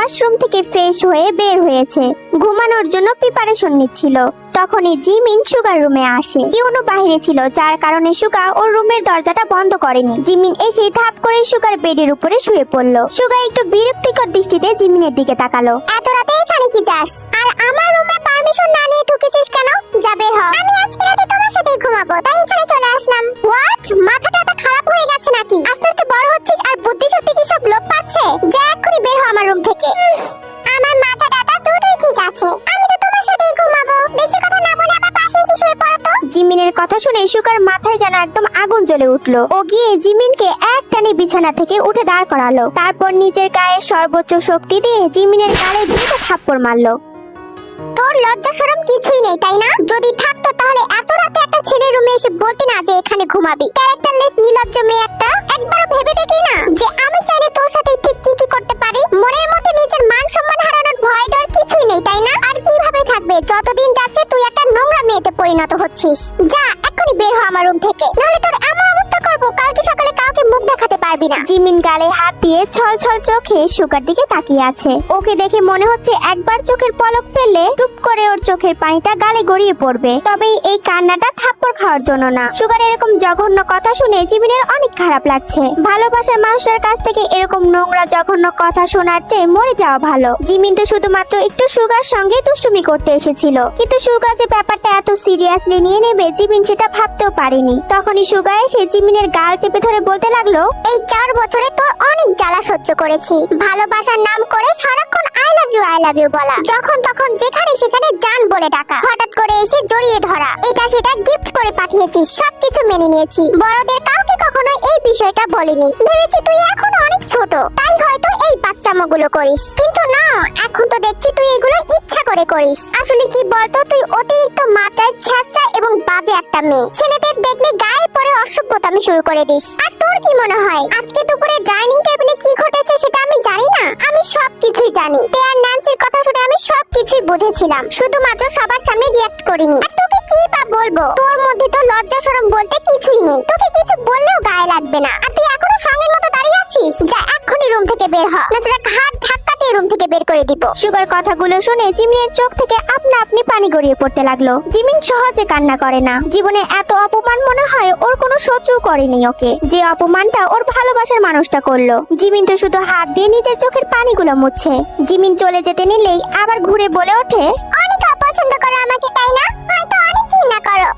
Washroom থেকে fresh হয়ে বের হয়েছে, ঘুমানোর জন্য প্রিপারেশন নিচ্ছিল। তখনই জিমিন সুগার রুমে আসে। ইউনো বাইরে ছিল, যার কারণে সুগা ওর রুমের দরজাটা বন্ধ করেনি। জিমিন এসে ধাপ করে সুগার বেডের উপরে শুয়ে পড়ল। সুগা একটু বিরক্তিকর দৃষ্টিতে জিমিনের দিকে তাকালো। এত রাতে এখানে কি চাস? আর আমার রুমে পারমিশন না নিয়ে ঢুকেছিস কেন? যা বের হ। আমি আজকে রাতে তোমার সাথেই ঘুমাবো, তাই এখানে চলে আসলাম। হোয়াট? মাথাটা এত খারাপ হয়ে গেছে নাকি? আস্তে আস্তে বড় হচ্ছিস আর বুদ্ধি সত্যি কি সব লোপ পাচ্ছে? যা এক্ষুনি বের হ আমার রুম থেকে। আমার মাথাটা তো দুটোই ঠিক আছে, আমি তো তোমার সাথেই ঘুমাবো। বেশি কথা না বলে আমার পাশে এসে শুয়ে পড়ো তো। জিমিনের কথা শুনে সুগার মাথায় যেন একদম আগুন জ্বলে উঠলো। ও গিয়ে জিমিনকে এক টানে বিছানা থেকে উঠে দাঁড় করালো। তারপর নিজের গায়ে সর্বোচ্চ শক্তি দিয়ে জিমিনের গালে দুটো থাপ্পড় মারলো। তোর লজ্জা শরম কিছুই নেই তাই না? যদি থাকতো তাহলে এত রাতে একটা ছেলের রুমে এসে বলতি না যে এখানে ঘুমাবি। ক্যারেক্টারলেস নির্লজ্জ মেয়ে একটা। একবারও ভেবে দেখলি না যে আমি চাইলে তোর সাথে ঠিক কি কি করতে পারি? মনের মধ্যে নিজের মান সম্মান হারানোর ভয় ডর কিছুই নেই তাই না? আর কিভাবে থাকবে? যতদিন যাচ্ছে তুই একটা নোংরা মেয়েতে পরিণত হচ্ছিস। যা এক্ষুনি বের হ আমার রুম থেকে, নাহলে তোর এমন অবস্থা করবো কালকে সকালে কাউকে মুখ দেখাতে পারবি না। জিমিন গালে হাত দিয়ে ছল ছল চোখে সুগার দিকে তাকিয়ে আছে। ওকে দেখে মনে হচ্ছে একবার চোখের পলক ফেললে টুপ করে ওর চোখের পানিটা গালে গড়িয়ে পড়বে। তবে এই কান্নাটা থাপ্পড় খাওয়ার জন্য না। সুগার এরকম জঘন্য কথা শুনে জিমিনের অনেক খারাপ লাগছে। ভালোবাসার মানুষের কাছ থেকে এরকম নোংরা জঘন্য কথা শোনার চেয়ে মরে যাওয়া ভালো। জিমিন তো শুধুমাত্র একটু সুগার সঙ্গে দুষ্টুমি করতে এসেছিল, কিন্তু সুগা যে ব্যাপারটা এত সিরিয়াসলি নিয়ে নেবে জিমিন সেটা ভাবতেও পারেনি। তখনই সুগা এসে জিমিনের গাল চেপে ধরে বলতে লাগলো, এই 4 বছরে তোর অনেক জ্বালা সহ্য করেছি। ভালোবাসার নাম করে সারাক্ষণ আই লাভ ইউ বলা, যখন তখন যেখানে সেখানে জান বলে ডাকা, হঠাৎ করে এসে জড়িয়ে ধরা, এটা সেটা গিফট করে পাঠিয়েছিস, সবকিছু মেনে নিয়েছি। বড়দের কাউকে কখনো এই বিষয়টা বলিনি। ভেবেছি তুই এখনো অনেক ছোট, তাই হয়তো এই বাচ্চামোগুলো করিস, কিন্তু না, এখন তো দেখছি তুই এগুলো ইচ্ছা করে করিস। আসলে কি বলতো, তুই অতিরিক্ত মাত্রায় ছ্যাঁচড়া এবং বাজে একটা মেয়ে। ছেলেদের দেখলে গায়ে পড়ে অসভ্যতামি শুরু করে দিস। আর তোর কি মনে হয় আজকে দুপুরে ডাইনিং টেবিলে কি ঘটেছে সেটা আমি জানি না? আমি সবকিছুই জানি। আর ন্যান্সির কথা শুনে আমি সবকিছুই বুঝেছিলাম, শুধুমাত্র সবার সামনে রিঅ্যাক্ট করিনি। আর তোকে কি বা বলবো? তোর মধ্যে তো লজ্জা শরম বলতে কিছুই নেই। তোকে কিছু বললেও গায়ে লাগবে না। আর তুই এখনো সঙ্গের মতো দাঁড়িয়ে আছিস? যা এক্ষুনি রুম থেকে বের হ, নচেত ঘাট ধাক্কা দিয়ে রুম থেকে বের করে দিব। সুগার কথাগুলো শুনে জিমিনের চোখ থেকে আপনা আপনি পানি গড়িয়ে পড়তে লাগলো। জিমিন সহজে কান্না করে না। জীবনে এত অপমান মনে হয় ওর কোনো শত্রু করেনি ওকে, যে অপমানটা ওর ভালোবাসার মানুষটা করলো। জিমিন তো শুধু হাত দিয়ে নিজের চোখের পানিগুলো মুছছে। জিমিন চলে যেতে নিলেই আবার ঘুরে বলে ওঠে, অনেক অপছন্দ করো আমাকে তাই না? হয়তো অনেক ঘৃণা করো,